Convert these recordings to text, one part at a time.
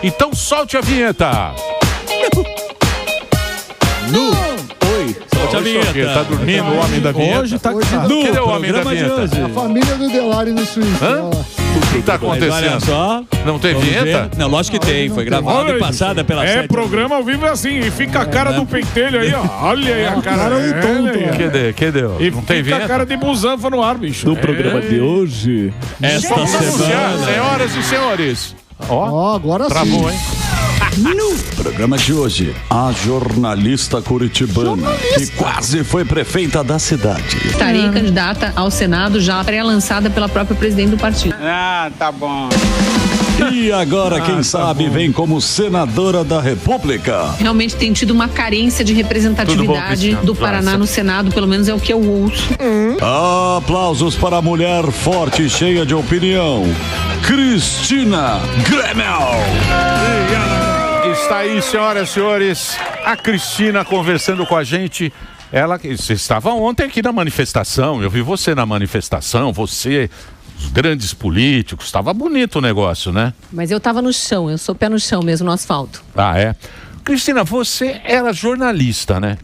Então solte a vinheta. Oi. Solte a vinheta. Tá dormindo o homem da vinheta? Hoje tá Cadê o homem da vinheta? A família do Delari no Swing. O que tá acontecendo? Olha só. Não tem vinheta? Não, lógico que tem. Foi gravado e passada pela É, sete. programa ao vivo é assim. E fica a cara do pentelho aí, ó. Olha aí a cara do tonto. Cadê? E Não tem fica vinheta? a cara de busanfa no ar, bicho. No programa de hoje, esta semana. Senhoras e senhores. Ó, agora Travou, sim. hein? No programa de hoje, a jornalista curitibana que quase foi prefeita da cidade. Estarei candidata ao Senado já pré-lançada pela própria presidente do partido. Ah, tá bom. E agora, quem sabe, vem como senadora da República. Realmente tem tido uma carência de representatividade do Paraná no Senado, pelo menos é o que eu ouço. Aplausos para a mulher forte e cheia de opinião, Cristina Gremel. Está aí, senhoras e senhores, a Cristina conversando com a gente. Você estava ontem aqui na manifestação, eu vi você na manifestação, você, os grandes políticos, estava bonito o negócio, né? Mas eu tava no chão, eu sou pé no chão mesmo, no asfalto. Ah, é? Cristina, você era jornalista, né?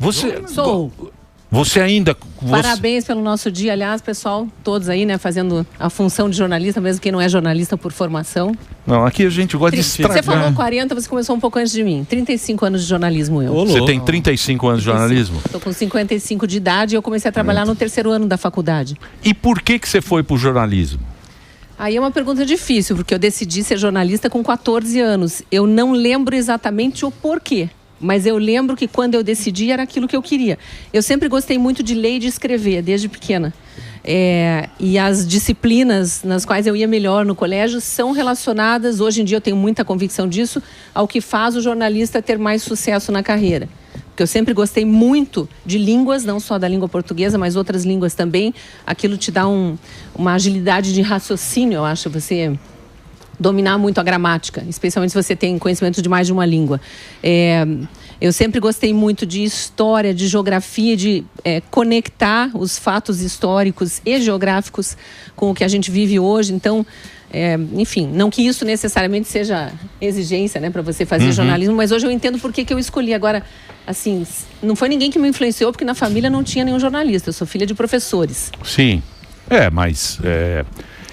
Sou. Você ainda... Parabéns pelo nosso dia, aliás, pessoal, todos aí, né, fazendo a função de jornalista, mesmo quem não é jornalista por formação. Não, aqui a gente gosta de estragar. Você falou 40, você começou um pouco antes de mim. 35 anos de jornalismo eu. Você tem 35 anos de jornalismo? Estou com 55 de idade e eu comecei a trabalhar no terceiro ano da faculdade. E por que você foi pro jornalismo? Aí é uma pergunta difícil, porque eu decidi ser jornalista com 14 anos. Eu não lembro exatamente o porquê. Mas eu lembro que quando eu decidi era aquilo que eu queria. Eu sempre gostei muito de ler e de escrever, desde pequena. E as disciplinas nas quais eu ia melhor no colégio são relacionadas, hoje em dia eu tenho muita convicção disso, ao que faz o jornalista ter mais sucesso na carreira. Porque eu sempre gostei muito de línguas, não só da língua portuguesa, mas outras línguas também. Aquilo te dá uma agilidade de raciocínio, eu acho, você... dominar muito a gramática, especialmente se você tem conhecimento de mais de uma língua. Eu sempre gostei muito de história, de geografia, de conectar os fatos históricos e geográficos com o que a gente vive hoje. Então, enfim, não que isso necessariamente seja exigência, né, para você fazer jornalismo, mas hoje eu entendo por que eu escolhi. Agora, assim, não foi ninguém que me influenciou, porque na família não tinha nenhum jornalista. Eu sou filha de professores. Sim, mas...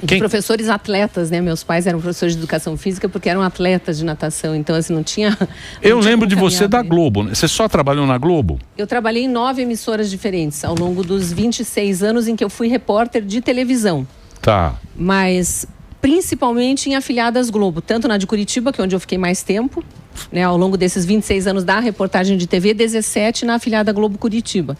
De professores atletas, né? Meus pais eram professores de educação física porque eram atletas de natação, então assim, não tinha... Eu lembro de você da Globo, né? Você só trabalhou na Globo? Eu trabalhei em 9 emissoras diferentes ao longo dos 26 anos em que eu fui repórter de televisão. Tá. Mas principalmente em afiliadas Globo, tanto na de Curitiba, que é onde eu fiquei mais tempo, né? Ao longo desses 26 anos da reportagem de TV, 17 na afiliada Globo Curitiba.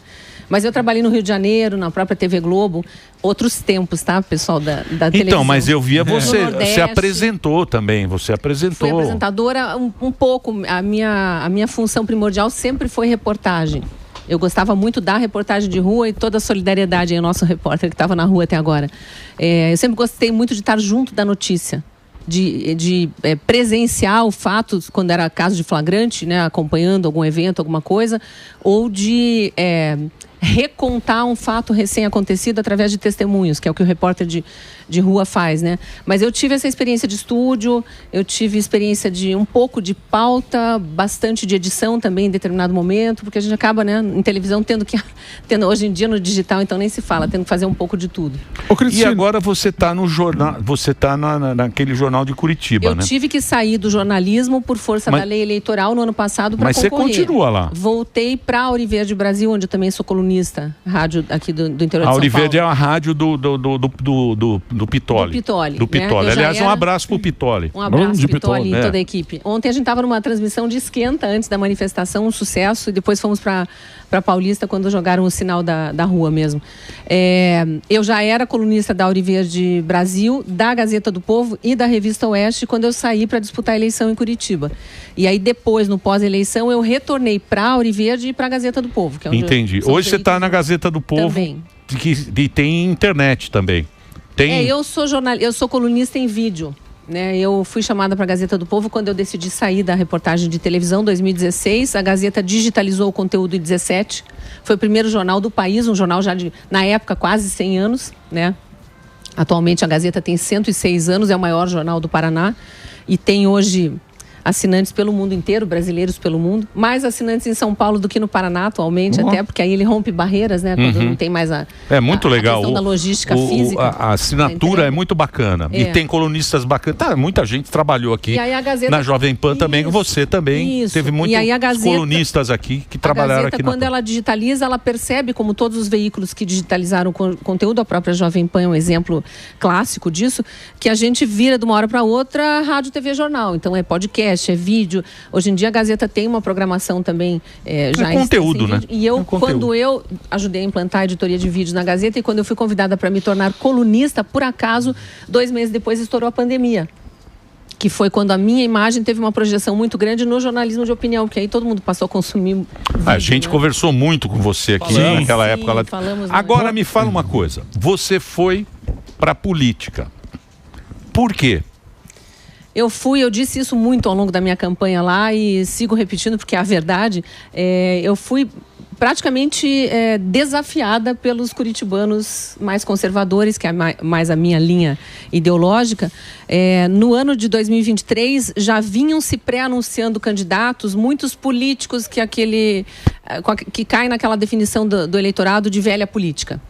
Mas eu trabalhei no Rio de Janeiro, na própria TV Globo, outros tempos, tá, pessoal da televisão. Então, mas eu via você apresentou também, você apresentou. Fui apresentadora um pouco, a minha função primordial sempre foi reportagem. Eu gostava muito da reportagem de rua e toda a solidariedade aí, o nosso repórter que estava na rua até agora. Eu sempre gostei muito de estar junto da notícia. De presenciar o fato, quando era caso de flagrante, né, acompanhando algum evento, alguma coisa, ou de recontar um fato recém-acontecido através de testemunhos, que é o que o repórter de rua faz, né? Mas eu tive essa experiência de estúdio, eu tive experiência de um pouco de pauta, bastante de edição também em determinado momento, porque a gente acaba, né, em televisão tendo hoje em dia no digital, então nem se fala, tendo que fazer um pouco de tudo. E agora você está no jornal, você está naquele jornal de Curitiba, né? Eu tive que sair do jornalismo por força da lei eleitoral no ano passado para concorrer. Mas você continua lá? Voltei para a Auriverde Brasil, onde eu também sou colunista, rádio aqui do interior de São Paulo. A Auriverde é a rádio do Pitoli. Do Pitoli. Né? Aliás, um abraço pro Pitoli. Um abraço, Pitoli e toda a equipe. Ontem a gente estava numa transmissão de esquenta antes da manifestação, um sucesso, e depois fomos para Paulista quando jogaram o sinal da rua mesmo. Eu já era colunista da Auriverde Brasil, da Gazeta do Povo e da Revista Oeste quando eu saí para disputar a eleição em Curitiba. E aí depois, no pós-eleição, eu retornei para a Auriverde e para a Gazeta do Povo. Que é onde Entendi. Hoje você está na Gazeta do Povo. Também. Que tem internet também. Eu sou colunista em vídeo. Né? Eu fui chamada para a Gazeta do Povo quando eu decidi sair da reportagem de televisão, em 2016. A Gazeta digitalizou o conteúdo em 2017. Foi o primeiro jornal do país, um jornal já na época, quase 100 anos. Né? Atualmente a Gazeta tem 106 anos, é o maior jornal do Paraná. E tem hoje assinantes pelo mundo inteiro, brasileiros pelo mundo, mais assinantes em São Paulo do que no Paraná atualmente, até porque aí ele rompe barreiras, né? Quando não tem mais muito legal. A questão da logística física. A assinatura é muito bacana. E tem colunistas bacanas. Muita gente trabalhou aqui na Jovem Pan também, você também. Teve muitos colunistas aqui que trabalharam aqui. Quando ela digitaliza, ela percebe, como todos os veículos que digitalizaram o conteúdo, a própria Jovem Pan é um exemplo clássico disso, que a gente vira de uma hora para outra rádio, TV, jornal. Então é podcast, é vídeo. Hoje em dia a Gazeta tem uma programação também já conteúdo, né? E quando eu ajudei a implantar a editoria de vídeos na Gazeta e quando eu fui convidada para me tornar colunista, por acaso, 2 meses depois estourou a pandemia. Que foi quando a minha imagem teve uma projeção muito grande no jornalismo de opinião, porque aí todo mundo passou a consumir vídeo, a gente conversou muito com você aqui naquela época. Agora me fala uma coisa. Você foi para política. Por quê? Eu disse isso muito ao longo da minha campanha lá e sigo repetindo porque é a verdade. Eu fui praticamente desafiada pelos curitibanos mais conservadores, que é mais a minha linha ideológica. No ano de 2023 já vinham se pré-anunciando candidatos, muitos políticos que caem naquela definição do eleitorado de velha política.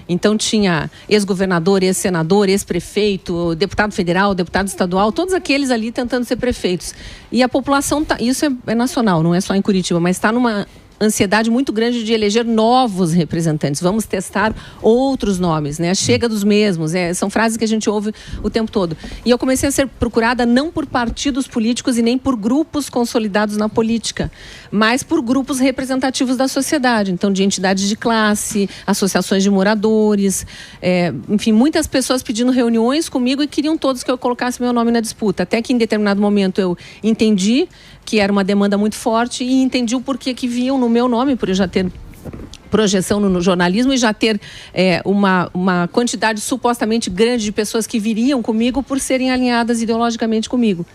Então tinha ex-governador, ex-senador, ex-prefeito, deputado federal, deputado estadual, todos aqueles ali tentando ser prefeitos. E a população, isso é nacional, não é só em Curitiba, mas está numa ansiedade muito grande de eleger novos representantes. Vamos testar outros nomes, né? Chega dos mesmos. São frases que a gente ouve o tempo todo. E eu comecei a ser procurada não por partidos políticos e nem por grupos consolidados na política, mas por grupos representativos da sociedade. Então, de entidades de classe, associações de moradores, enfim, muitas pessoas pedindo reuniões comigo e queriam todos que eu colocasse meu nome na disputa. Até que em determinado momento eu entendi que era uma demanda muito forte e entendi o porquê que viam no meu nome, por eu já ter projeção no jornalismo e já ter uma quantidade supostamente grande de pessoas que viriam comigo por serem alinhadas ideologicamente comigo.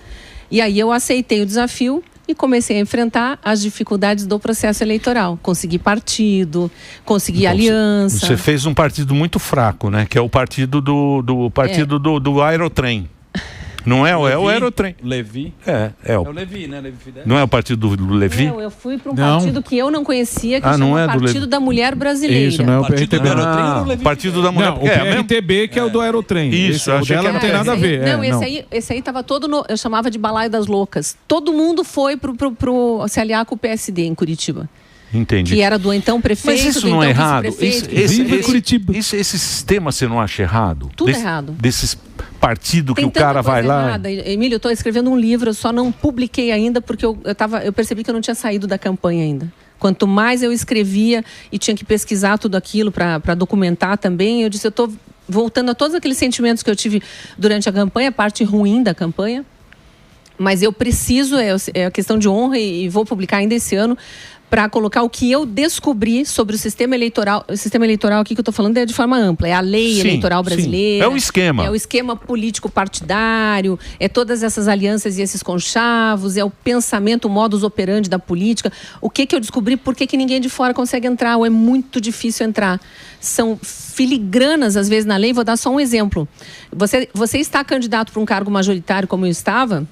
E aí eu aceitei o desafio e comecei a enfrentar as dificuldades do processo eleitoral. Consegui partido, consegui aliança. Você fez um partido muito fraco, né? Que é o partido do Aerotrem. Não é o Aerotrem. Levi? É o Levi, né? Levi Fidel. Não é o partido do Levi? Não, eu fui para um partido que eu não conhecia, que chama Partido da Mulher Brasileira. Isso, não é o PRTB. Partido da Mulher. Não, o PRTB que é o do Aerotrem. Isso, o dela não tem nada a ver. Não, esse aí tava todo eu chamava de balaio das loucas. Todo mundo foi pro se aliar com o PSD em Curitiba. Entendi. Que era do então prefeito, mas isso do não então é errado? Curitiba. Esse sistema você não acha errado? Tudo errado. Desses partidos que o cara vai lá... Errada. Emílio, eu estou escrevendo um livro, eu só não publiquei ainda porque eu percebi que eu não tinha saído da campanha ainda. Quanto mais eu escrevia e tinha que pesquisar tudo aquilo para documentar também, eu disse, eu estou voltando a todos aqueles sentimentos que eu tive durante a campanha, a parte ruim da campanha, mas eu preciso, é a questão de honra e vou publicar ainda esse ano, para colocar o que eu descobri sobre o sistema eleitoral. O sistema eleitoral aqui que eu estou falando é de forma ampla. É a lei eleitoral brasileira. É o esquema. É o esquema político partidário, é todas essas alianças e esses conchavos, é o pensamento, o modus operandi da política. O que eu descobri, por que ninguém de fora consegue entrar, ou é muito difícil entrar. São filigranas, às vezes, na lei. Vou dar só um exemplo. Você está candidato para um cargo majoritário, como eu estava...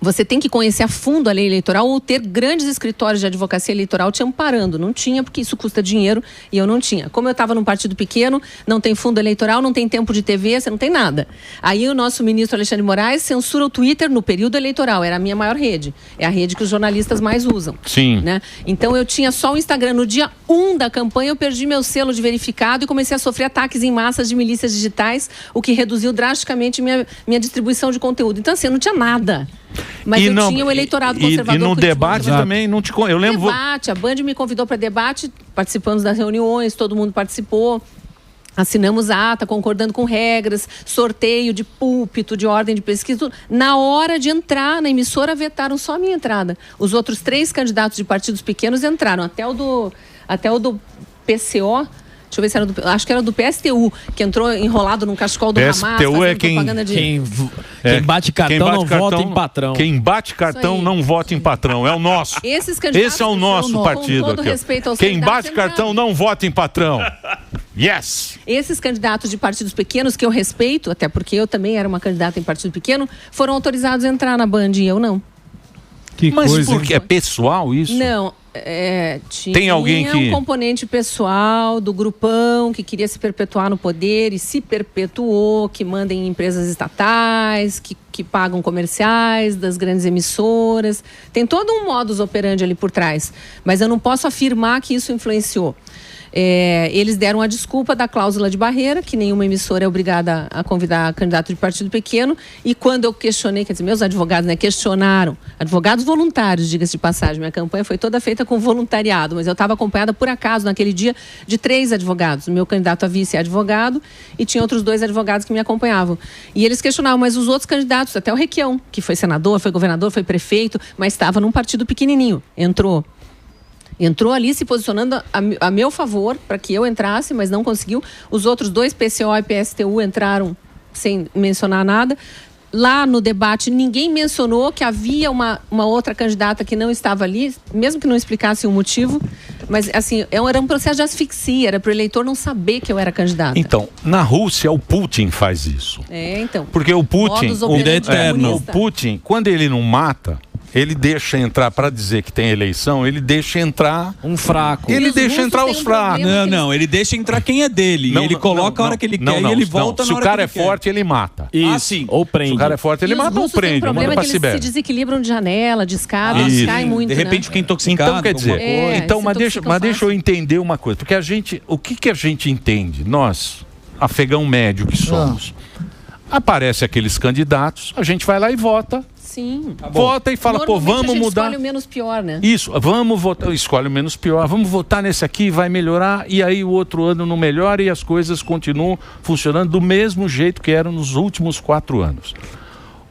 Você tem que conhecer a fundo a lei eleitoral ou ter grandes escritórios de advocacia eleitoral te amparando. Não tinha, porque isso custa dinheiro e eu não tinha. Como eu estava num partido pequeno, não tem fundo eleitoral, não tem tempo de TV, você não tem nada. Aí o nosso ministro Alexandre de Moraes censura o Twitter no período eleitoral. Era a minha maior rede. É a rede que os jornalistas mais usam. Sim. Né? Então eu tinha só o Instagram. No dia 1 da campanha eu perdi meu selo de verificado e comecei a sofrer ataques em massas de milícias digitais, o que reduziu drasticamente minha distribuição de conteúdo. Então assim, eu não tinha nada. Mas tinha o eleitorado conservador. E no debate também não te... Eu lembro... Debate, a Band me convidou para debate, participamos das reuniões, todo mundo participou, assinamos a ata, concordando com regras, sorteio de púlpito, de ordem de pesquisa, tudo. Na hora de entrar na emissora, vetaram só a minha entrada. Os outros 3 candidatos de partidos pequenos entraram, até o do PCO... Deixa eu ver se era acho que era do PSTU, que entrou enrolado num cachecol do Hamas. PSTU é quem bate cartão não vota em patrão. Quem bate cartão não vota em patrão. É o nosso. Esse é o nosso partido. Com todo respeito aos quem bate cartão não vota em patrão. Yes! Esses candidatos de partidos pequenos, que eu respeito, até porque eu também era uma candidata em partido pequeno, foram autorizados a entrar na Band e eu não. Mas por que? É pessoal isso? Não. Tem alguém que... um componente pessoal do grupão que queria se perpetuar no poder e se perpetuou, que manda em empresas estatais, que pagam comerciais das grandes emissoras. Tem todo um modus operandi ali por trás. Mas eu não posso afirmar que isso influenciou. Eles deram a desculpa da cláusula de barreira, que nenhuma emissora é obrigada a convidar candidato de partido pequeno, e quando eu questionei, quer dizer, meus advogados questionaram, advogados voluntários, diga-se de passagem, minha campanha foi toda feita com voluntariado, mas eu estava acompanhada por acaso, naquele dia, de 3 advogados, o meu candidato a vice é advogado, e tinha outros 2 advogados que me acompanhavam, e eles questionavam, mas os outros candidatos, até o Requião, que foi senador, foi governador, foi prefeito, mas estava num partido pequenininho, entrou ali se posicionando a meu favor para que eu entrasse, mas não conseguiu. Os outros 2, PCO e PSTU, entraram sem mencionar nada. Lá no debate, ninguém mencionou que havia uma outra candidata que não estava ali, mesmo que não explicasse o motivo. Mas, assim, era um processo de asfixia, era para o eleitor não saber que eu era candidata. Então, na Rússia, o Putin faz isso. Então. Porque o Putin, o Putin, quando ele não mata... Ele deixa entrar, para dizer que tem eleição, ele deixa entrar... um fraco. Ele deixa entrar os fracos. Não, ele deixa entrar quem é dele. Ele coloca a hora que ele quer e ele volta na hora que ele quer. Se o cara é forte, ele mata. Isso, ou prende. Se o cara é forte, ele mata ou prende. O problema é que eles se desequilibram de janela, de escada, eles caem muito, de repente fica intoxicado. Então, quer dizer, mas deixa eu entender uma coisa. Porque o que a gente entende? Nós, afegão médio que somos, aparece aqueles candidatos, a gente vai lá e vota. Sim. Vota e fala, vamos mudar. Escolhe o menos pior, né? Isso, vamos votar, escolhe o menos pior, vamos votar nesse aqui, vai melhorar, e aí o outro ano não melhora e as coisas continuam funcionando do mesmo jeito que eram nos últimos 4 anos.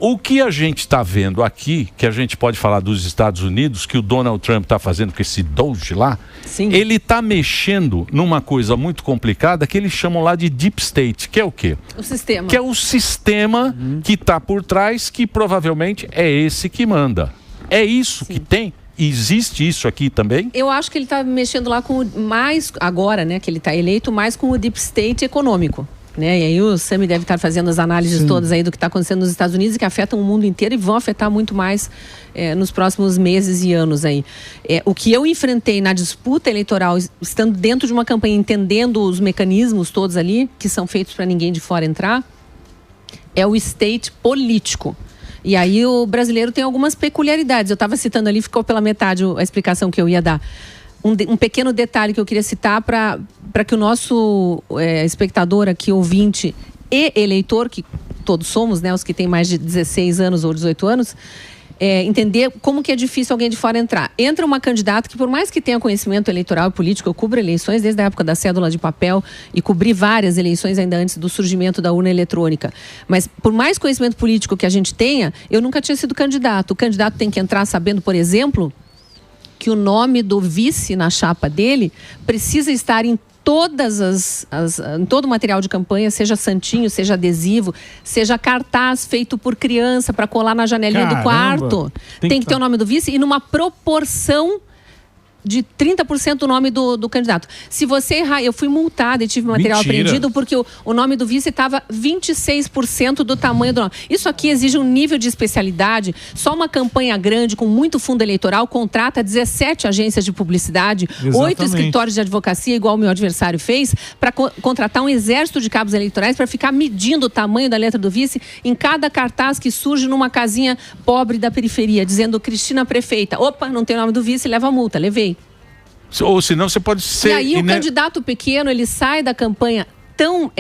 O que a gente está vendo aqui, que a gente pode falar dos Estados Unidos, que o Donald Trump está fazendo com esse Doge lá, ele está mexendo numa coisa muito complicada que eles chamam lá de Deep State, que é o quê? O sistema. Que é o sistema que está por trás, que provavelmente é esse que manda. É isso que tem? Existe isso aqui também? Eu acho que ele está mexendo lá com mais, agora, né, que ele está eleito, mais com o Deep State econômico. Né? E aí o Sami deve estar fazendo as análises todas aí do que está acontecendo nos Estados Unidos e que afetam o mundo inteiro e vão afetar muito mais nos próximos meses e anos aí. O que eu enfrentei na disputa eleitoral, estando dentro de uma campanha, entendendo os mecanismos todos ali, que são feitos para ninguém de fora entrar, é o state político. E aí o brasileiro tem algumas peculiaridades. Eu estava citando ali, ficou pela metade a explicação que eu ia dar. Um pequeno detalhe que eu queria citar para que o nosso espectador aqui, ouvinte e eleitor, que todos somos, né, os que têm mais de 16 anos ou 18 anos, entender como que é difícil alguém de fora entrar. Entra uma candidata que, por mais que tenha conhecimento eleitoral e político, eu cubro eleições desde a época da cédula de papel e cobri várias eleições ainda antes do surgimento da urna eletrônica. Mas, por mais conhecimento político que a gente tenha, eu nunca tinha sido candidato. O candidato tem que entrar sabendo, por exemplo, que o nome do vice na chapa dele precisa estar em em todo o material de campanha, seja santinho, seja adesivo, seja cartaz feito por criança para colar na janelinha do quarto. Tem que ter o nome do vice e numa proporção de 30% do nome do candidato. Se você errar, eu fui multada e tive material apreendido porque o nome do vice estava 26% do tamanho do nome. Isso aqui exige um nível de especialidade. Só uma campanha grande, com muito fundo eleitoral, contrata 17 agências de publicidade, 8 escritórios de advocacia, igual o meu adversário fez, para contratar um exército de cabos eleitorais para ficar medindo o tamanho da letra do vice em cada cartaz que surge numa casinha pobre da periferia, dizendo Cristina Prefeita. Opa, não tem o nome do vice, leva a multa. Levei. Ou senão você pode ser... E aí o candidato pequeno, ele sai da campanha tão...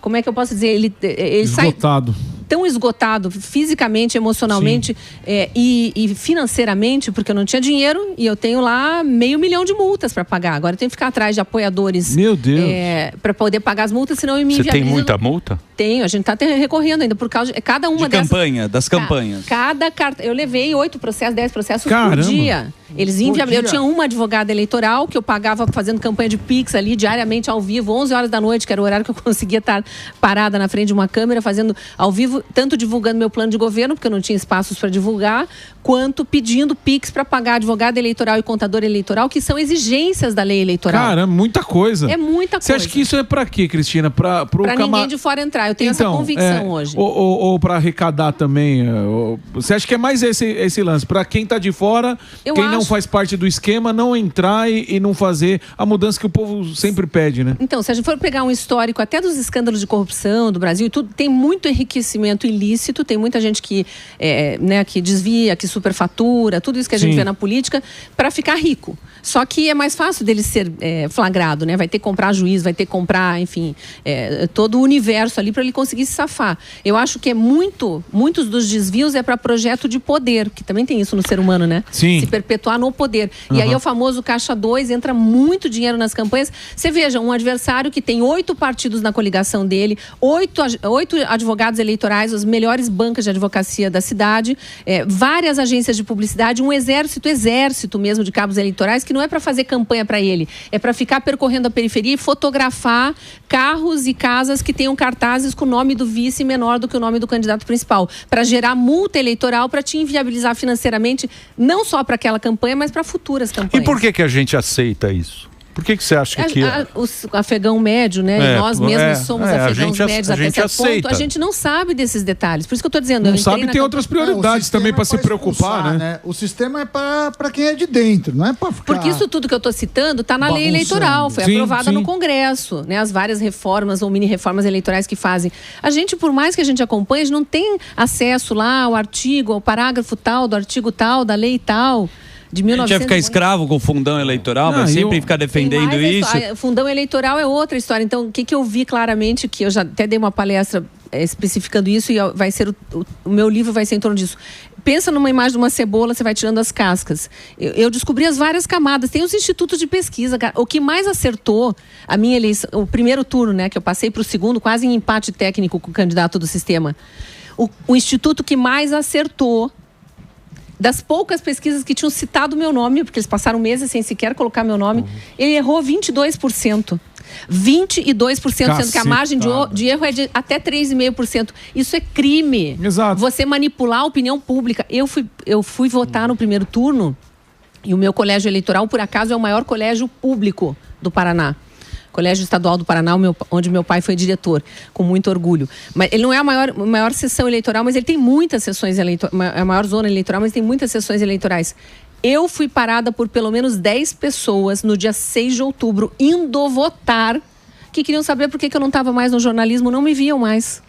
como é que eu posso dizer? Ele esgotado. Sai tão esgotado fisicamente, emocionalmente e financeiramente, porque eu não tinha dinheiro e eu tenho lá 500 mil de multas para pagar. Agora eu tenho que ficar atrás de apoiadores. Meu Deus. Para poder pagar as multas, senão eu me inviabilizo. Você tem muita multa? Tenho, a gente está recorrendo ainda por causa de cada uma dessas... das campanhas. Cada carta... Eu levei 8 processos, 10 processos por dia. Eles inviabilizaram. Eu tinha uma advogada eleitoral que eu pagava fazendo campanha de Pix ali diariamente ao vivo, 11 horas da noite, que era o horário que eu conseguia estar parada na frente de uma câmera, fazendo ao vivo, tanto divulgando meu plano de governo, porque eu não tinha espaços para divulgar, quanto pedindo PIX para pagar advogado eleitoral e contador eleitoral, que são exigências da lei eleitoral. Cara, muita coisa. É muita coisa. Você acha que isso é pra quê, Cristina? Pra ninguém de fora entrar. Eu tenho essa convicção hoje. Ou pra arrecadar também? Você acha que é mais esse lance? Pra quem tá de fora, não faz parte do esquema, não entrar e não fazer a mudança que o povo sempre pede, né? Então, se a gente for pegar um histórico até dos escândalos de corrupção do Brasil e tudo, tem muito enriquecimento ilícito, tem muita gente que desvia, que superfatura, tudo isso que a gente vê na política, para ficar rico. Só que é mais fácil dele ser flagrado, né? Vai ter que comprar juiz, vai ter que comprar, enfim, todo o universo ali para ele conseguir se safar. Eu acho que muitos dos desvios é para projeto de poder, que também tem isso no ser humano, né? Sim. Se perpetuar no poder. E aí é o famoso caixa 2, entra muito dinheiro nas campanhas. Você veja, um adversário que tem 8 partidos na coligação dele, 8 advogados eleitorais, as melhores bancas de advocacia da cidade, várias agências de publicidade, um exército mesmo de cabos eleitorais, que não é para fazer campanha para ele, é para ficar percorrendo a periferia e fotografar carros e casas que tenham cartazes com o nome do vice menor do que o nome do candidato principal, para gerar multa eleitoral, para te inviabilizar financeiramente, não só para aquela campanha, mas para futuras campanhas. E por que a gente aceita isso? Por que você acha que... O afegão médio, né? Nós mesmos somos afegãos médios até certo ponto. A gente não sabe desses detalhes. Por isso que eu estou dizendo... Não sabe, tem outras prioridades também para se preocupar, né? O sistema é para quem é de dentro, não é para ficar... Porque isso tudo que eu estou citando está na lei eleitoral. Foi aprovada no Congresso, né? As várias reformas ou mini-reformas eleitorais que fazem. A gente, por mais que a gente acompanhe, a gente não tem acesso lá ao artigo, ao parágrafo tal, do artigo tal, da lei tal... De 1900... A gente vai ficar escravo com o fundão eleitoral, vai sempre ficar defendendo isso. Fundão eleitoral é outra história. Então, o que eu vi claramente, que eu já até dei uma palestra especificando isso, e vai ser o meu livro vai ser em torno disso. Pensa numa imagem de uma cebola, você vai tirando as cascas. Eu descobri as várias camadas. Tem os institutos de pesquisa, cara. O que mais acertou a minha eleição, o primeiro turno, né, que eu passei para o segundo, quase em empate técnico com o candidato do sistema. O instituto que mais acertou, das poucas pesquisas que tinham citado o meu nome, porque eles passaram meses sem sequer colocar meu nome, ele errou 22%. 22%, sendo que a margem de erro é de até 3,5%. Isso é crime. Exato. Você manipular a opinião pública. Eu fui votar no primeiro turno e o meu colégio eleitoral, por acaso, é o maior colégio público do Paraná. Colégio Estadual do Paraná, onde meu pai foi diretor, com muito orgulho. Mas ele não é a maior sessão eleitoral, mas ele tem muitas sessões eleitorais, a maior zona eleitoral, mas tem muitas sessões eleitorais. Eu fui parada por pelo menos 10 pessoas no dia 6 de outubro, indo votar, que queriam saber por que eu não estava mais no jornalismo, não me viam mais.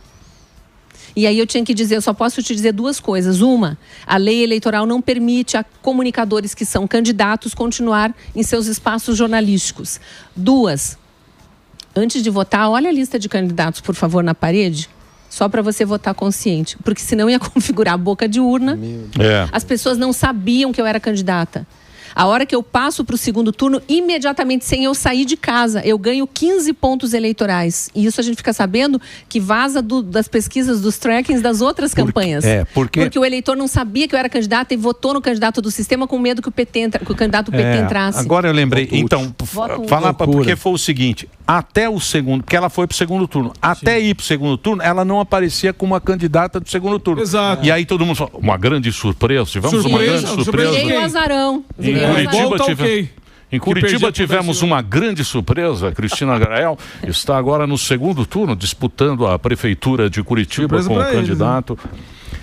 E aí eu tinha que dizer, eu só posso te dizer 2 coisas. Uma, a lei eleitoral não permite a comunicadores que são candidatos continuar em seus espaços jornalísticos. 2, antes de votar, olha a lista de candidatos, por favor, na parede, só para você votar consciente. Porque senão ia configurar a boca de urna. As pessoas não sabiam que eu era candidata. A hora que eu passo para o segundo turno, imediatamente, sem eu sair de casa, eu ganho 15 pontos eleitorais. E isso a gente fica sabendo que vaza das pesquisas, dos trackings das outras campanhas. Porque o eleitor não sabia que eu era candidata e votou no candidato do sistema com medo que o candidato do PT entrasse. Agora eu lembrei. Então, falar porque foi o seguinte, até o segundo, porque ela foi para o segundo turno, até ir para o segundo turno, ela não aparecia como a candidata do segundo turno. Exato. E aí todo mundo falou, uma grande surpresa, tivemos uma grande surpresa. Virei um azarão. Em Curitiba tivemos uma grande surpresa. Cristina Grael está agora no segundo turno, disputando a prefeitura de Curitiba com o candidato.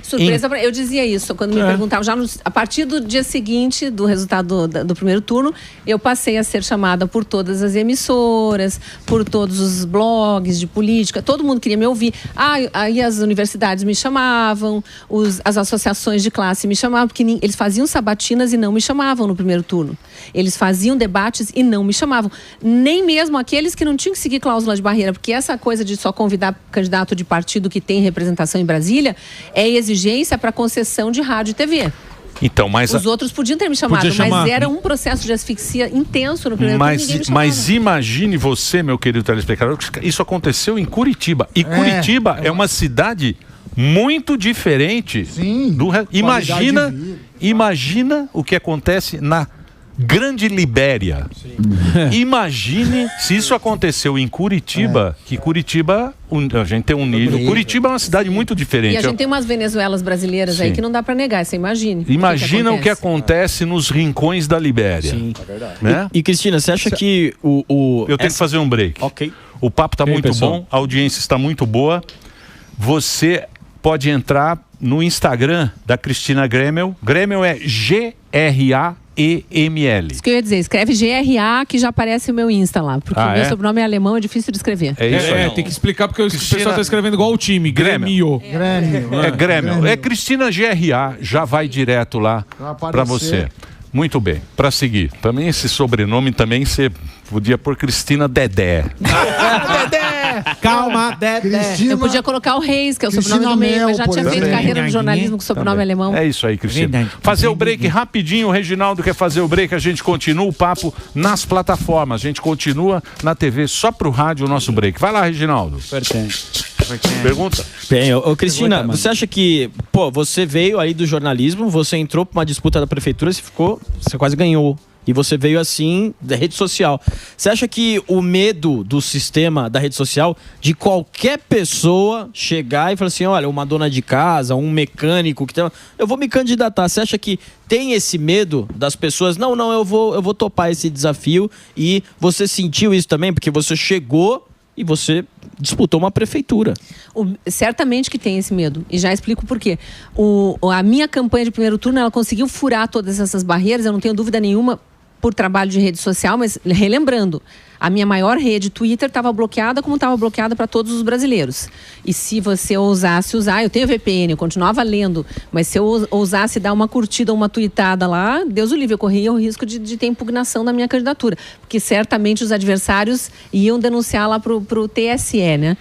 Surpresa, eu dizia isso quando me perguntavam, a partir do dia seguinte do resultado do primeiro turno, eu passei a ser chamada por todas as emissoras, por todos os blogs de política, todo mundo queria me ouvir. Aí as universidades me chamavam, as associações de classe me chamavam, porque eles faziam sabatinas e não me chamavam no primeiro turno. Eles faziam debates e não me chamavam. Nem mesmo aqueles que não tinham que seguir cláusula de barreira, porque essa coisa de só convidar candidato de partido que tem representação em Brasília é exigência para concessão de rádio e TV. Então, os outros podiam ter me chamado, mas era um processo de asfixia intenso no primeiro turno. Mas imagine você, meu querido telespectador, isso aconteceu em Curitiba. E Curitiba é uma cidade muito diferente do resto. Imagina o que acontece Grande Libéria. Imagine se isso aconteceu em Curitiba, que Curitiba, a gente tem um nível. Curitiba é uma cidade muito diferente. E a gente tem umas Venezuelas brasileiras aí que não dá para negar, você imagine. Imagina o que acontece nos rincões da Libéria. Sim. É verdade. Né? E Cristina, você acha que Eu tenho que fazer um break. Ok. O papo está muito bom, a audiência está muito boa. Você pode entrar no Instagram da Cristina Gremel. Gremel é G-R-A-E-M-L. Isso que eu ia dizer, escreve GRA que já aparece o meu Insta lá, porque o meu sobrenome é alemão, é difícil de escrever. É isso aí. Tem que explicar porque o pessoal está escrevendo igual o time, Grêmio. É Grêmio. É Cristina GRA, já vai direto lá para você. Muito bem, para seguir. Também esse sobrenome também você podia pôr Cristina Dedé. Dedé! Calma, Dedé. Cristina, eu podia colocar o Reis, que é o sobrenome do meio, mas já tinha feito carreira no jornalismo com sobrenome alemão. É isso aí, Cristina. Fazer o break rapidinho, o Reginaldo quer fazer o break, a gente continua o papo nas plataformas, a gente continua na TV, só pro rádio o nosso break. Vai lá, Reginaldo. Pergunta. Bem, Cristina, você acha que, você veio aí do jornalismo, você entrou para uma disputa da prefeitura, você quase ganhou. E você veio assim da rede social. Você acha que o medo do sistema da rede social, de qualquer pessoa chegar e falar assim, olha, uma dona de casa, um mecânico, eu vou me candidatar. Você acha que tem esse medo das pessoas? Não, eu vou topar esse desafio. E você sentiu isso também? Porque você chegou e você disputou uma prefeitura. Certamente que tem esse medo. E já explico por quê. A minha campanha de primeiro turno, ela conseguiu furar todas essas barreiras, eu não tenho dúvida nenhuma, por trabalho de rede social, mas relembrando, a minha maior rede, Twitter, estava bloqueada como estava bloqueada para todos os brasileiros. E se você ousasse usar, eu tenho VPN, eu continuava lendo, mas se eu ousasse dar uma curtida ou uma tweetada lá, Deus o livre, eu corria o risco de ter impugnação da minha candidatura, porque certamente os adversários iam denunciar lá pro TSE, né?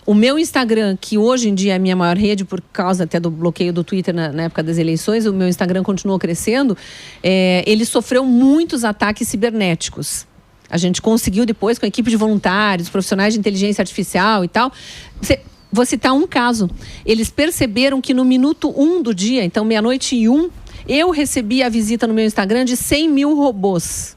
O meu Instagram, que hoje em dia é a minha maior rede, por causa até do bloqueio do Twitter na época das eleições, o meu Instagram continuou crescendo, ele sofreu muitos ataques cibernéticos. A gente conseguiu depois, com a equipe de voluntários, profissionais de inteligência artificial e tal. Vou citar um caso. Eles perceberam que no minuto 1 do dia, então 00:01, eu recebi a visita no meu Instagram de 100 mil robôs.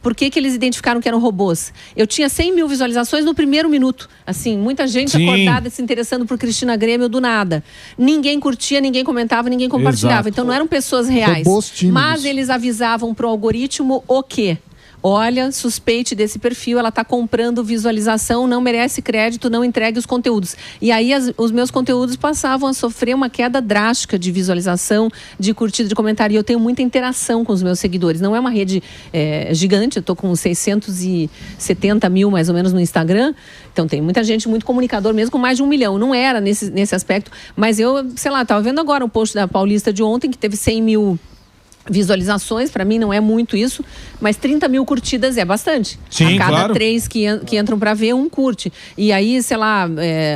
Por que eles identificaram que eram robôs? Eu tinha 100 mil visualizações no primeiro minuto. Assim, muita gente acordada se interessando por Cristina Grêmio do nada. Ninguém curtia, ninguém comentava, ninguém compartilhava. Então não eram pessoas reais. Mas eles avisavam para o algoritmo o quê? Olha, suspeite desse perfil, ela está comprando visualização, não merece crédito, não entregue os conteúdos. E aí os meus conteúdos passavam a sofrer uma queda drástica de visualização, de curtida, de comentário. E eu tenho muita interação com os meus seguidores. Não é uma rede gigante, eu estou com 670 mil mais ou menos no Instagram. Então tem muita gente, muito comunicador mesmo, com mais de 1 milhão. Não era nesse aspecto, mas eu, sei lá, estava vendo agora um post da Paulista de ontem, que teve 100 mil visualizações, para mim não é muito isso, mas 30 mil curtidas é bastante. Sim, a cada claro. 3 que entram para ver, um curte. E aí, sei lá,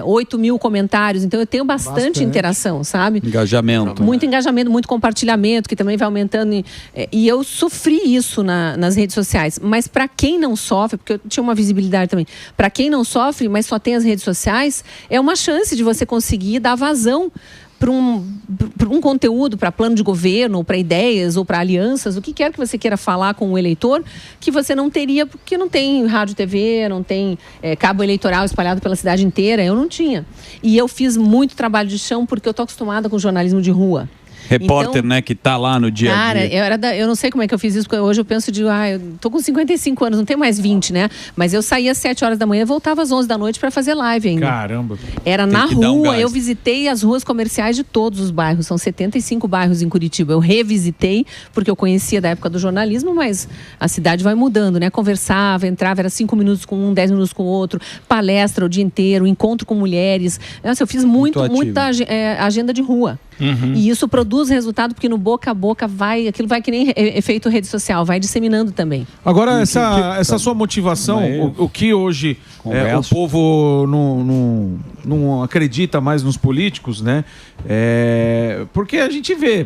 8 mil comentários. Então eu tenho bastante interação, sabe? Engajamento. Muito engajamento, muito compartilhamento, que também vai aumentando. E eu sofri isso nas redes sociais. Mas para quem não sofre, porque eu tinha uma visibilidade também, para quem não sofre, mas só tem as redes sociais, é uma chance de você conseguir dar vazão para um conteúdo, para plano de governo, ou para ideias, ou para alianças, o que quer que você queira falar com o eleitor, que você não teria, porque não tem rádio, TV, não tem cabo eleitoral espalhado pela cidade inteira. Eu não tinha. E eu fiz muito trabalho de chão, porque eu estou acostumada com jornalismo de rua. Repórter, então, né, que tá lá no dia a dia. Cara, eu não sei como é que eu fiz isso, porque hoje eu penso eu tô com 55 anos, não tenho mais 20, né? Mas eu saía às 7 horas da manhã e voltava às 11 da noite para fazer live ainda. Caramba. Era na rua, eu visitei as ruas comerciais de todos os bairros, são 75 bairros em Curitiba. Eu revisitei, porque eu conhecia da época do jornalismo, mas a cidade vai mudando, né? Conversava, entrava, era 5 minutos com um, 10 minutos com o outro, palestra o dia inteiro, encontro com mulheres. Nossa, eu fiz muita agenda de rua. Uhum. E isso produz resultado, porque no boca a boca aquilo vai que nem efeito rede social, vai disseminando também. Agora, essa sua motivação, o que hoje o povo não acredita mais nos políticos, né? Porque a gente vê,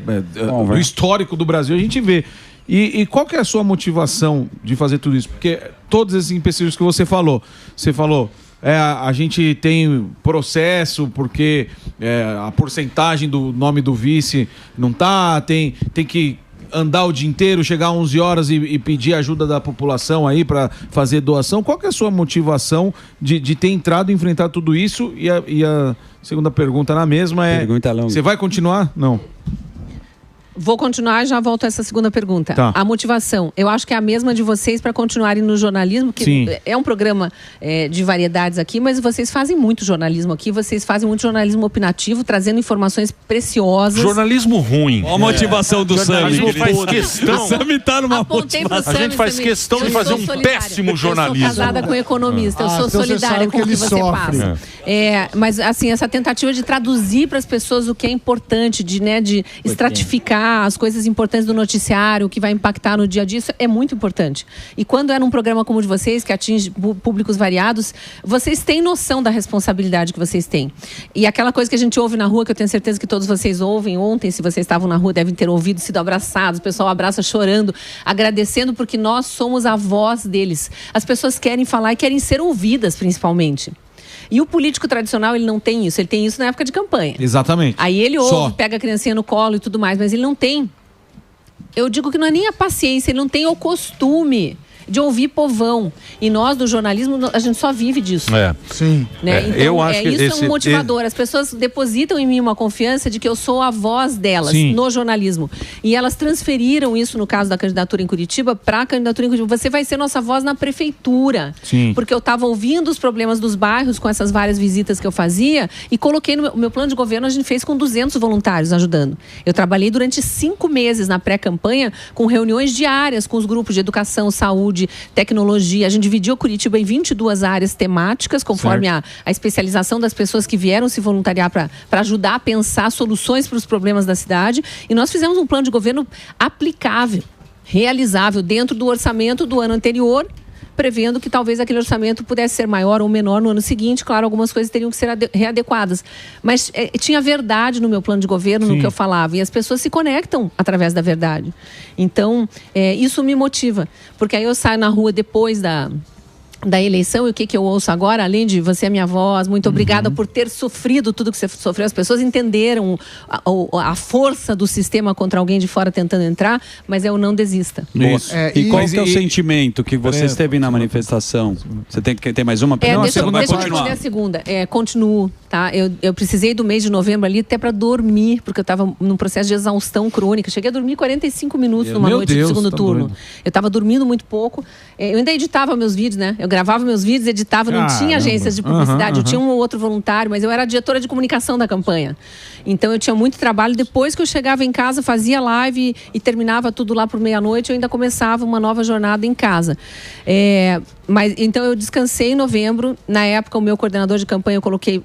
no histórico do Brasil, a gente vê. E qual que é a sua motivação de fazer tudo isso? Porque todos esses empecilhos que você falou, a gente tem processo porque a porcentagem do nome do vice não tá, tem que andar o dia inteiro, chegar às 11 horas e pedir ajuda da população aí para fazer doação? Qual que é a sua motivação de ter entrado e enfrentar tudo isso? E a segunda pergunta na mesma é... Pergunta longa. Você vai continuar? Não. Vou continuar e já volto a essa segunda pergunta. Tá. A motivação, eu acho que é a mesma de vocês para continuarem no jornalismo, que Sim. é um programa de variedades aqui, mas vocês fazem muito jornalismo aqui, vocês fazem muito jornalismo opinativo, trazendo informações preciosas. Jornalismo ruim. Olha a motivação do Sami. A gente faz questão. O Sami tá numa A gente faz questão de fazer um péssimo jornalismo. Eu sou casada com um economista, eu sou então solidária com o que você passa. Mas assim, essa tentativa de traduzir para as pessoas o que é importante, de estratificar as coisas importantes do noticiário, o que vai impactar no dia a dia, isso é muito importante. E quando é num programa como o de vocês, que atinge públicos variados, vocês têm noção da responsabilidade que vocês têm. E aquela coisa que a gente ouve na rua, que eu tenho certeza que todos vocês ouvem, ontem, se vocês estavam na rua, devem ter ouvido, sido abraçados, o pessoal abraça chorando, agradecendo, porque nós somos a voz deles. As pessoas querem falar e querem ser ouvidas, principalmente. E o político tradicional, ele não tem isso. Ele tem isso na época de campanha. Exatamente. Aí ele ouve, pega a criancinha no colo e tudo mais, mas ele não tem... Eu digo que não é nem a paciência, ele não tem o costume de ouvir povão. E nós, do jornalismo, a gente só vive disso. Sim. Né? Então, eu acho que isso é um motivador. As pessoas depositam em mim uma confiança de que eu sou a voz delas. Sim. No jornalismo. E elas transferiram isso, no caso da candidatura em Curitiba, para a candidatura em Curitiba. Você vai ser nossa voz na prefeitura. Sim. Porque eu estava ouvindo os problemas dos bairros com essas várias visitas que eu fazia e coloquei no meu plano de governo, a gente fez com 200 voluntários ajudando. Eu trabalhei durante 5 meses na pré-campanha com reuniões diárias com os grupos de educação, saúde, tecnologia. A gente dividiu Curitiba em 22 áreas temáticas, conforme a especialização das pessoas que vieram se voluntariar para ajudar a pensar soluções para os problemas da cidade. E nós fizemos um plano de governo aplicável, realizável, dentro do orçamento do ano anterior, prevendo que talvez aquele orçamento pudesse ser maior ou menor no ano seguinte. Claro, algumas coisas teriam que ser readequadas. Mas tinha verdade no meu plano de governo, no que eu falava. E as pessoas se conectam através da verdade. Então, isso me motiva. Porque aí eu saio na rua depois da eleição, e o que eu ouço agora, além de você é minha voz, muito obrigada por ter sofrido tudo que você sofreu. As pessoas entenderam a força do sistema contra alguém de fora tentando entrar, mas eu não desista. Isso. E qual que é o sentimento que você esteve na manifestação? Você tem que ter mais uma pergunta? Deixa eu responder a segunda. Continuo, tá? Eu precisei do mês de novembro ali até para dormir, porque eu estava num processo de exaustão crônica. Cheguei a dormir 45 minutos numa noite do segundo turno. Doido. Eu estava dormindo muito pouco. Eu ainda editava meus vídeos, né? Eu gravava meus vídeos, editava, não tinha agências de publicidade, eu tinha um ou outro voluntário, mas eu era a diretora de comunicação da campanha. Então eu tinha muito trabalho. Depois que eu chegava em casa, fazia live e terminava tudo lá por meia-noite, eu ainda começava uma nova jornada em casa. Mas então eu descansei em novembro. Na época, o meu coordenador de campanha, eu coloquei,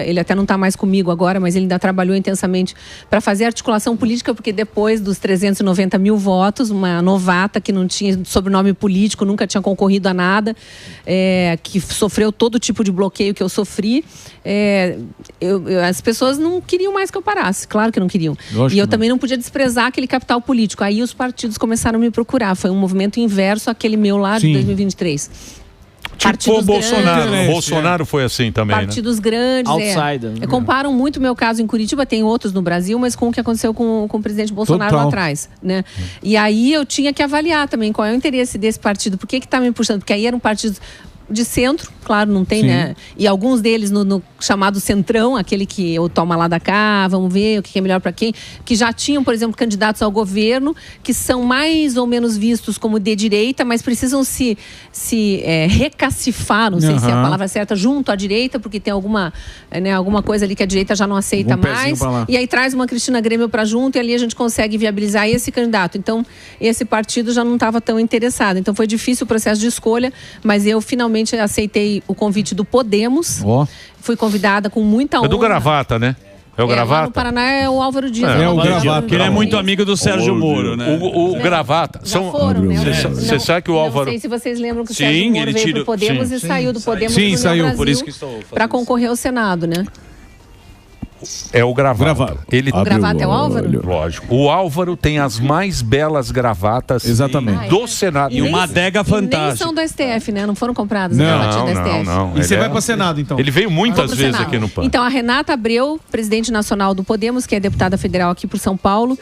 ele até não está mais comigo agora, mas ele ainda trabalhou intensamente para fazer articulação política, porque depois dos 390 mil votos, uma novata que não tinha sobrenome político, nunca tinha concorrido a nada, que sofreu todo tipo de bloqueio que eu sofri, as pessoas não queriam mais que eu parasse, claro que não queriam. E eu também não podia desprezar aquele capital político. Aí os partidos começaram a me procurar. Foi um movimento inverso àquele meu lá de 2023. Tipo o Bolsonaro. Bolsonaro foi assim também, partidos grandes. Outsider. Comparam muito o meu caso em Curitiba, tem outros no Brasil, mas com o que aconteceu com o presidente Bolsonaro lá atrás, né? E aí eu tinha que avaliar também qual é o interesse desse partido. Por que está me puxando? Porque aí eram partidos de centro, claro, não tem, né? E alguns deles no chamado centrão, aquele que eu toma lá da cá, vamos ver o que é melhor para quem, que já tinham, por exemplo, candidatos ao governo, que são mais ou menos vistos como de direita, mas precisam se recacifar, não sei se é a palavra certa, junto à direita, porque tem alguma coisa ali que a direita já não aceita mais. E aí traz uma Cristina Grêmio para junto e ali a gente consegue viabilizar esse candidato. Então, esse partido já não estava tão interessado. Então, foi difícil o processo de escolha, mas eu finalmente aceitei o convite do Podemos. Fui convidada com muita honra. É do Gravata, né? É o Gravata? Lá no Paraná é o Álvaro Dias. O Gravata. Ele é muito amigo do Sérgio Moro, né? O Gravata. Você sabe que o Álvaro... Não sei se vocês lembram que o Sérgio Moro veio pro Podemos e saiu do Podemos pro Brasil por isso que estou para concorrer ao Senado, né? É o Gravata. O Gravata é o Álvaro? Lógico. O Álvaro tem as mais belas gravatas do Senado. E uma adega fantástica. Nem são do STF, né? Não foram compradas não, as gravatinhas do STF. Não. E você vai para o Senado, então? Ele veio muitas vezes aqui no PAN. Então, a Renata Abreu, presidente nacional do Podemos, que é deputada federal aqui por São Paulo,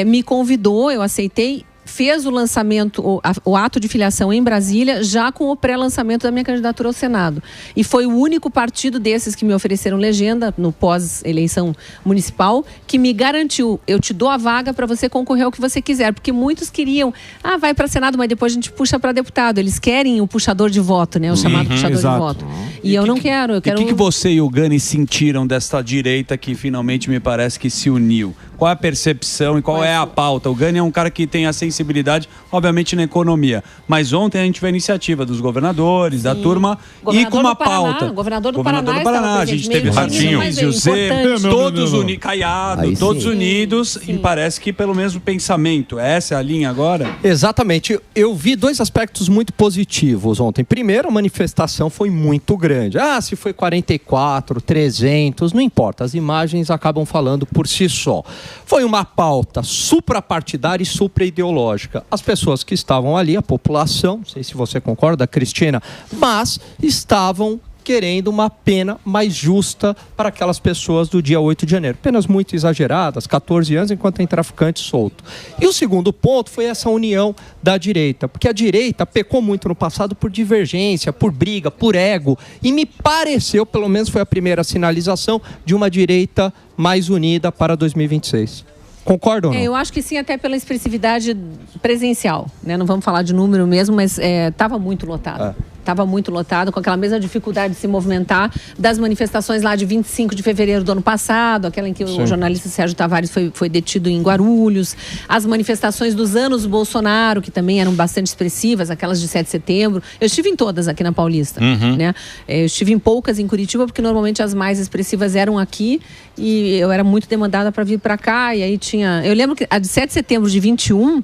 me convidou, eu aceitei, fez o lançamento, o ato de filiação em Brasília, já com o pré-lançamento da minha candidatura ao Senado. E foi o único partido desses que me ofereceram legenda no pós-eleição municipal que me garantiu, eu te dou a vaga para você concorrer ao que você quiser. Porque muitos queriam, vai para Senado, mas depois a gente puxa para deputado. Eles querem o puxador de voto, né? O chamado puxador de voto. E eu não quero, eu quero... E o que você e o Gani sentiram desta direita que finalmente me parece que se uniu? Qual é a percepção e qual é a pauta? O Gani é um cara que tem a sensibilidade, obviamente, na economia. Mas ontem a gente viu a iniciativa dos governadores, da turma, e com uma pauta. Governador do Paraná. A gente teve Ratinho, Zé, todos unidos, Caiado, todos unidos, e parece que pelo mesmo pensamento. Essa é a linha agora? Exatamente. Eu vi dois aspectos muito positivos ontem. Primeiro, a manifestação foi muito grande. Se foi 44, 300, não importa. As imagens acabam falando por si só. Foi uma pauta suprapartidária e supraideológica. As pessoas que estavam ali, a população, não sei se você concorda, Cristina, mas estavam querendo uma pena mais justa para aquelas pessoas do dia 8 de janeiro. Penas muito exageradas, 14 anos, enquanto tem traficante solto. E o segundo ponto foi essa união da direita, porque a direita pecou muito no passado por divergência, por briga, por ego, e me pareceu, pelo menos foi a primeira sinalização, de uma direita mais unida para 2026. Concordam ou não? Eu acho que sim, até pela expressividade presencial, né? Não vamos falar de número mesmo, mas estava muito lotado. Estava muito lotado, com aquela mesma dificuldade de se movimentar das manifestações lá de 25 de fevereiro do ano passado, aquela em que o jornalista Sérgio Tavares foi detido em Guarulhos, as manifestações dos anos Bolsonaro, que também eram bastante expressivas, aquelas de 7 de setembro. Eu estive em todas aqui na Paulista, né? Eu estive em poucas em Curitiba, porque normalmente as mais expressivas eram aqui e eu era muito demandada para vir para cá, e aí tinha... Eu lembro que a de 7 de setembro de 21...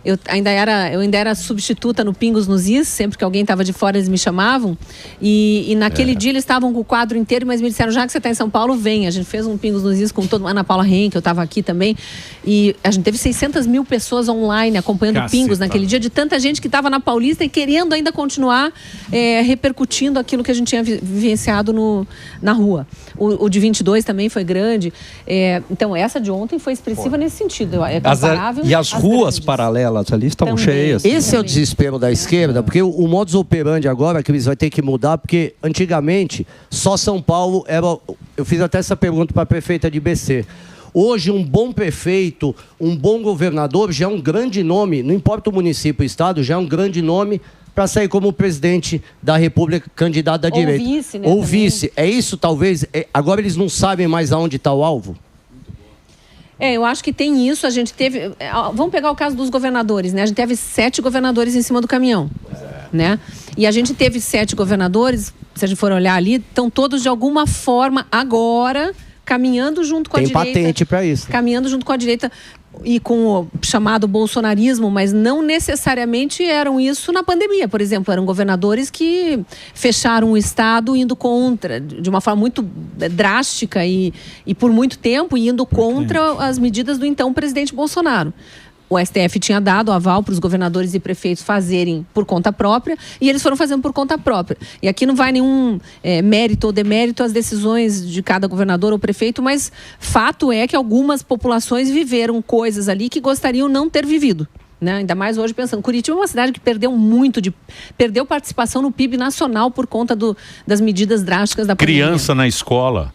Eu ainda era substituta no Pingos nos Is, sempre que alguém estava de fora eles me chamavam, e naquele dia eles estavam com o quadro inteiro, mas me disseram, já que você está em São Paulo, vem. A gente fez um Pingos nos Is com toda Ana Paula Henke, eu estava aqui também, e a gente teve 600 mil pessoas online acompanhando o Pingos naquele dia, de tanta gente que estava na Paulista e querendo ainda continuar repercutindo aquilo que a gente tinha vivenciado na rua. O de 22 também foi grande, então essa de ontem foi expressiva nesse sentido, é comparável. E as ruas paralelas ali estão cheias. Esse é o desespero da esquerda, porque o modus operandi agora, Cris, vai ter que mudar, porque antigamente só São Paulo era... Eu fiz até essa pergunta para a prefeita de BC. Hoje, um bom prefeito, um bom governador já é um grande nome, não importa o município, o estado, já é um grande nome para sair como presidente da República, candidato da direita. Ou vice, né? Ou vice. É isso, talvez. Agora eles não sabem mais aonde está o alvo? Eu acho que tem isso. A gente teve... Vamos pegar o caso dos governadores, né? A gente teve 7 governadores em cima do caminhão, né? E a gente teve 7 governadores, se a gente for olhar ali, estão todos de alguma forma agora caminhando junto com a direita. Tem patente para isso. Caminhando junto com a direita e com o chamado bolsonarismo, mas não necessariamente eram isso na pandemia, por exemplo. Eram governadores que fecharam o Estado indo contra, de uma forma muito drástica e por muito tempo, indo contra as medidas do então presidente Bolsonaro. O STF tinha dado aval para os governadores e prefeitos fazerem por conta própria, e eles foram fazendo por conta própria. E aqui não vai nenhum mérito ou demérito às decisões de cada governador ou prefeito, mas fato é que algumas populações viveram coisas ali que gostariam não ter vivido. Né? Ainda mais hoje pensando, Curitiba é uma cidade que perdeu perdeu participação no PIB nacional por conta das medidas drásticas da pandemia. Criança na escola.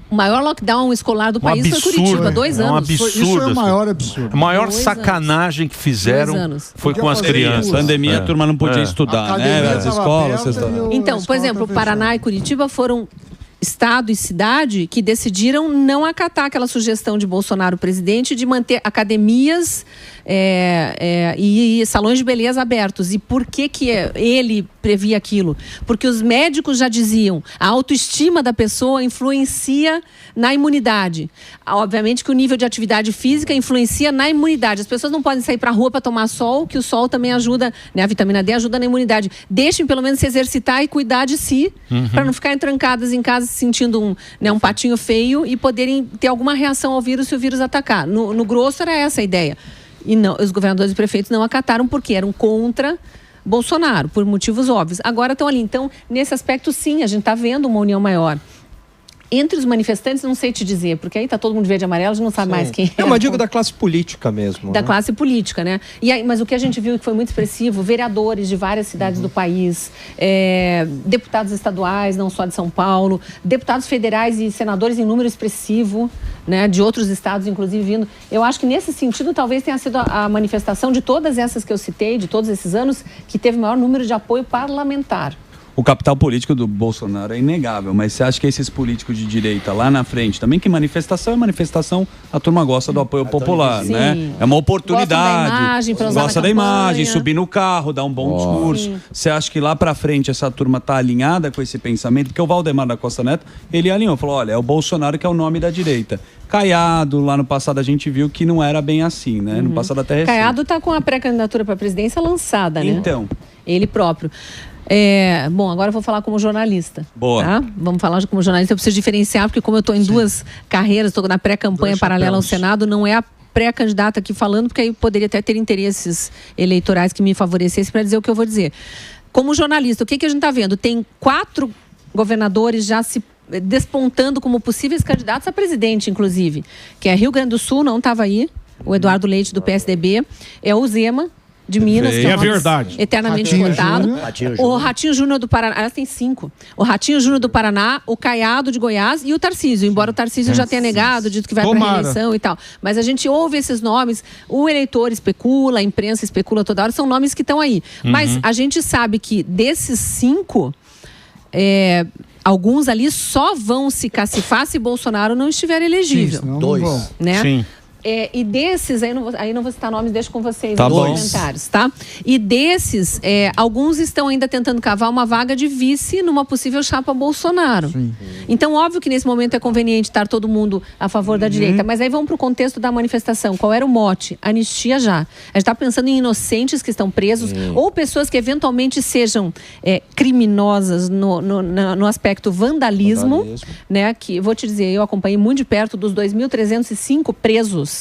O maior lockdown escolar do país foi Curitiba, 2 anos. É um absurdo. Isso é o maior absurdo. A maior sacanagem que fizeram foi com as crianças. Pandemia, a turma não podia estudar, né? As escolas. Então, por exemplo, Paraná e Curitiba foram estado e cidade que decidiram não acatar aquela sugestão de Bolsonaro, presidente, de manter academias e salões de beleza abertos. E por que ele previa aquilo? Porque os médicos já diziam, a autoestima da pessoa influencia na imunidade. Obviamente que o nível de atividade física influencia na imunidade. As pessoas não podem sair para a rua para tomar sol, que o sol também ajuda, né? A vitamina D ajuda na imunidade. Deixem pelo menos se exercitar e cuidar de si, para não ficarem trancadas em casa se sentindo um patinho feio e poderem ter alguma reação ao vírus se o vírus atacar. No grosso era essa a ideia. E não, os governadores e prefeitos não acataram porque eram contra Bolsonaro, por motivos óbvios. Agora estão ali. Então, nesse aspecto, sim, a gente está vendo uma união maior. Entre os manifestantes, não sei te dizer, porque aí tá todo mundo verde e amarelo, a gente não sabe mais quem é. Mas digo da classe política mesmo. Da classe política, né? E aí, mas o que a gente viu que foi muito expressivo, vereadores de várias cidades do país, deputados estaduais, não só de São Paulo, deputados federais e senadores em número expressivo, né? De outros estados, inclusive, vindo. Eu acho que nesse sentido, talvez tenha sido a manifestação de todas essas que eu citei, de todos esses anos, que teve o maior número de apoio parlamentar. O capital político do Bolsonaro é inegável, mas você acha que esses políticos de direita lá na frente, também que manifestação é manifestação, a turma gosta do apoio popular, né? É uma oportunidade, gosta da imagem, subir no carro, dar um bom discurso. Você acha que lá pra frente essa turma tá alinhada com esse pensamento? Porque o Valdemar da Costa Neto, ele alinhou, falou, olha, é o Bolsonaro que é o nome da direita. Caiado, lá no passado a gente viu que não era bem assim, né? No passado até recente. Caiado tá com a pré-candidatura para a presidência lançada, né? Então. Ele próprio. Bom, agora eu vou falar como jornalista. Boa. Tá? Vamos falar como jornalista. Eu preciso diferenciar, porque como eu estou em duas carreiras, estou na pré-campanha paralela ao Senado, não é a pré-candidata aqui falando, porque aí poderia até ter interesses eleitorais que me favorecessem para dizer o que eu vou dizer. Como jornalista, o que a gente está vendo? Tem 4 governadores já se despontando como possíveis candidatos a presidente, inclusive. Que é Rio Grande do Sul, não estava aí, o Eduardo Leite do PSDB, é o Zema de Minas, que é verdade. Eternamente votado. O Ratinho Júnior do Paraná, elas têm 5. O Ratinho Júnior do Paraná, o Caiado de Goiás e o Tarcísio, embora o Tarcísio já tenha negado, dito que vai para a reeleição e tal. Mas a gente ouve esses nomes, o eleitor especula, a imprensa especula toda hora, são nomes que estão aí. Mas a gente sabe que desses 5, alguns ali só vão se cacifar se Bolsonaro não estiver elegível. Sim, 2. Né? Sim. E desses, aí não vou citar nomes, deixo com vocês nos comentários, tá? E desses, alguns estão ainda tentando cavar uma vaga de vice numa possível chapa Bolsonaro. Sim. Então, óbvio que nesse momento é conveniente estar todo mundo a favor da direita, mas aí vamos para o contexto da manifestação. Qual era o mote? Anistia já. A gente está pensando em inocentes que estão presos ou pessoas que eventualmente sejam criminosas no aspecto vandalismo, né? Que, vou te dizer, eu acompanhei muito de perto dos 2.305 presos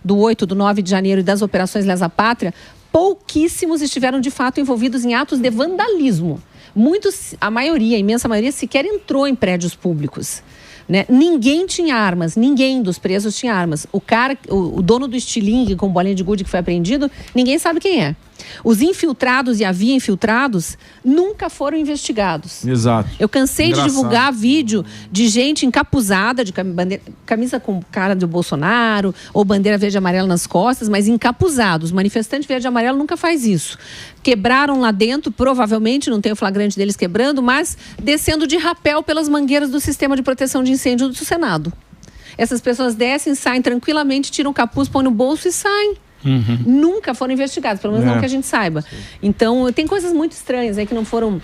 do 8, do 9 de janeiro e das operações Lesa Pátria, pouquíssimos estiveram de fato envolvidos em atos de vandalismo. Muitos, a imensa maioria, sequer entrou em prédios públicos. Né? Ninguém tinha armas, ninguém dos presos tinha armas. O dono do estilingue com bolinha de gude que foi apreendido, ninguém sabe quem é. Os infiltrados e havia infiltrados nunca foram investigados. Exato. Eu cansei de divulgar vídeo de gente encapuzada, de camisa com cara de Bolsonaro, ou bandeira verde e amarela nas costas, mas encapuzados. Manifestante verde e amarelo nunca faz isso. Quebraram lá dentro, provavelmente, não tem o flagrante deles quebrando, mas descendo de rapel pelas mangueiras do sistema de proteção de incêndio do Senado. Essas pessoas descem, saem tranquilamente, tiram o capuz, põem no bolso e saem. Nunca foram investigados, pelo menos não que a gente saiba. Então, tem coisas muito estranhas aí que não foram...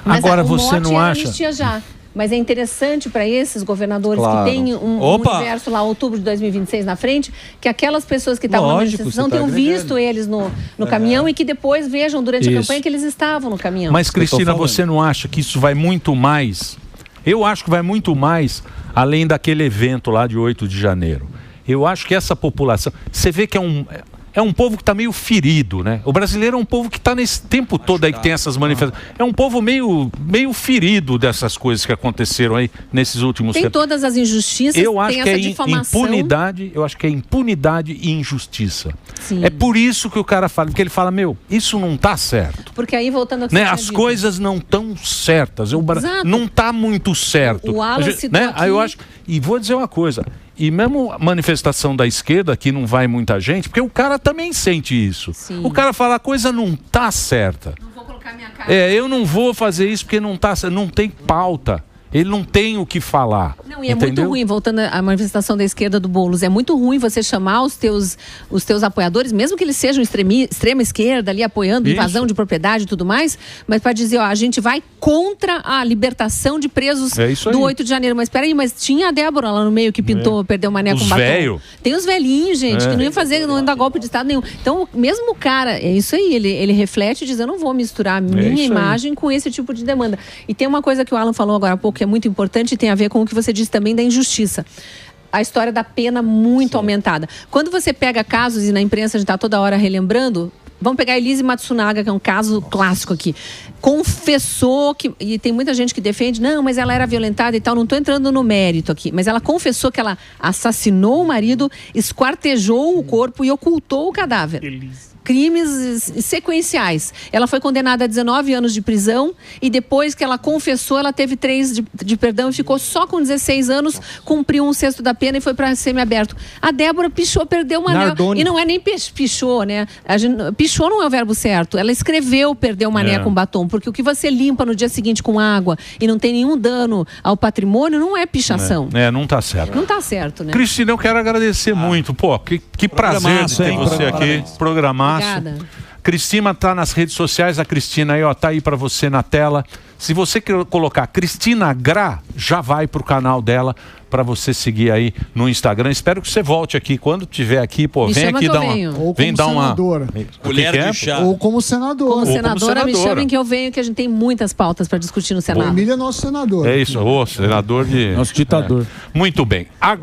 Mas agora, você não acha... Anistia já. Mas é interessante para esses governadores que têm um universo lá, outubro de 2026 na frente, que aquelas pessoas que estavam na manifestação tenham visto eles no caminhão e que depois vejam durante a campanha que eles estavam no caminhão. Mas, Cristina, você não acha que isso vai muito mais... Eu acho que vai muito mais além daquele evento lá de 8 de janeiro. Eu acho que essa população... Você vê que é um povo que está meio ferido, né? O brasileiro é um povo que está nesse tempo todo aí que tem essas manifestações. É um povo meio ferido dessas coisas que aconteceram aí nesses últimos tempos. Tem todas as injustiças, eu acho tem que essa é difamação. impunidade, eu acho que é impunidade e injustiça. Sim. É por isso que o cara fala, porque ele fala, isso não está certo. Porque aí, voltando ao que né? As coisas não estão certas. Não está muito certo. O Alan citou aqui... Aí eu acho... E vou dizer uma coisa... E mesmo a manifestação da esquerda, que não vai muita gente, porque o cara também sente isso. Sim. O cara fala, a coisa não tá certa. Não vou colocar minha cara. Eu não vou fazer isso porque não tem pauta. Ele não tem o que falar. Não, e é muito ruim, voltando à manifestação da esquerda do Boulos, é muito ruim você chamar os teus apoiadores, mesmo que eles sejam extrema esquerda, ali apoiando invasão de propriedade e tudo mais, mas para dizer, ó, a gente vai contra a libertação de presos do 8 de janeiro. Mas peraí, mas tinha a Débora lá no meio que pintou, perdeu mané com batom. Tem os velhinhos, gente, que não ia dar golpe de Estado nenhum. Então, mesmo o cara, é isso aí, ele reflete e diz, eu não vou misturar a minha imagem com esse tipo de demanda. E tem uma coisa que o Alan falou agora há pouco que é muito importante e tem a ver com o que você disse também da injustiça. A história da pena muito aumentada. Quando você pega casos, e na imprensa a gente está toda hora relembrando, vamos pegar a Elise Matsunaga, que é um caso clássico aqui. Confessou que... E tem muita gente que defende, não, mas ela era violentada e tal, não estou entrando no mérito aqui. Mas ela confessou que ela assassinou o marido, esquartejou o corpo e ocultou o cadáver. Crimes sequenciais. Ela foi condenada a 19 anos de prisão e depois que ela confessou, ela teve 3 de perdão e ficou só com 16 anos, cumpriu 1/6 da pena e foi para semiaberto. A Débora pichou, perdeu uma anel. E não é nem pichou, né? Pichou não é o verbo certo. Ela escreveu perdeu uma mané com batom, porque o que você limpa no dia seguinte com água e não tem nenhum dano ao patrimônio não é pichação. Não tá certo. Não tá certo, né? Cristina, eu quero agradecer muito. Pô, que prazer de ter você aqui. Programar. Obrigada. Cristina tá nas redes sociais, a Cristina aí, ó, tá aí para você na tela. Se você colocar Cristina Gra, já vai pro canal dela para você seguir aí no Instagram. Espero que você volte aqui quando tiver aqui, pô, vem aqui dar uma, vem dar uma colher de chá. Ou como senadora. Como senadora, me chamem que eu venho, que a gente tem muitas pautas para discutir no Senado. O Emílio é nosso senador. É isso, o senador de... Nosso ditador. Muito bem. Agora